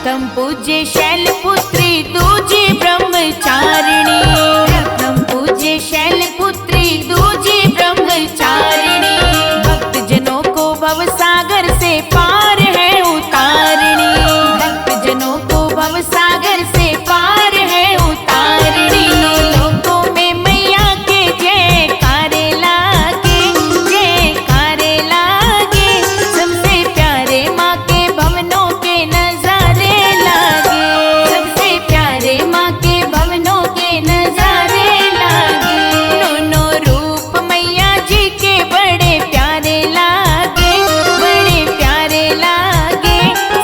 प्रथम पूज्य शैलपुत्री दूजी ब्रह्मचारिणी। प्रथम पूज्य शैलपुत्री दूजी ब्रह्मचारिणी। भक्त जनों को भवसागर से पार है उतारणी। भक्त जनों को भवसागर से पार है उतारणी। लोगों में मैया के जयकारे लागे, जयकारे लागे। सबसे प्यारे माँ के भवनों के नजारे लागे। सबसे प्यारे माँ के भवनों के नजारे लागे। दोनों रूप मैया जी के बड़े प्यारे लागे, बड़े प्यारे लागे।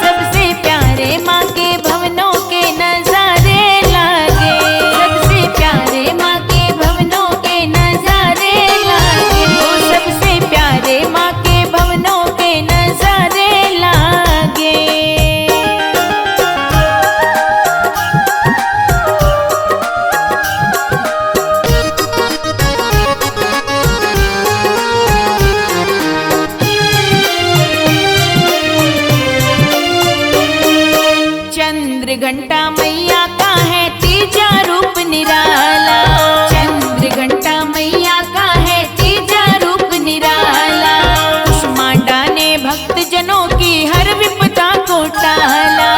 सबसे प्यारे माँ के भवनों के नजारे लागे। सबसे प्यारे माँ के भवनों के नजारे लागे। वो सबसे प्यारे माँ के भवनों के नजारे लागे। चंद्र घंटा मैया का है तीजा रूप निराला। चंद्र घंटा मैया का है तीजा रूप निराला। कुष्मांडा ने भक्त जनों की हर विपदा को टाला।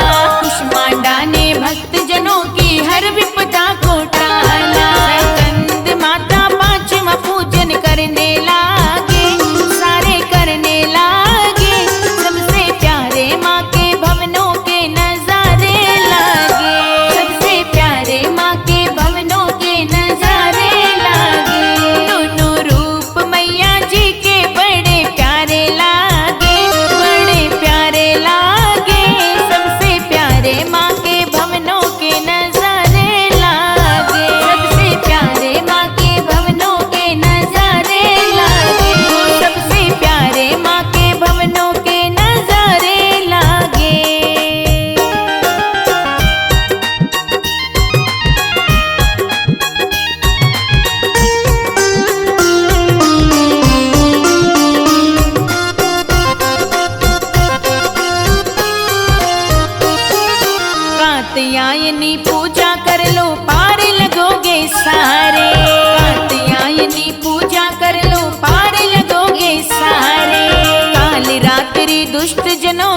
कुष्मांडा ने भक्त जनों की हर विपदा को टाला। स्कंद माता पांचवा पूजन करने लागे, सारे करने लागे। सबसे प्यारे माँ के भवनों के नजारे लागे। सबसे प्यारे माँ के भवनों के नजारे लागे। दोनों रूप मैया जी के बड़े प्यारे लागे, बड़े प्यारे लागे। सबसे प्यारे माँ के भवनों के नजारे लागे। सबसे प्यारे माँ के भवनों के नजारे लागे। सबसे प्यारे माँ के भवनों के नजारे लागे। कात्यायनी पूजा कर लो पार लगोगे सारे। कात्यायनी पूजा कर लो पार लगोगे सारे। काल रात्रि दुष्ट जनों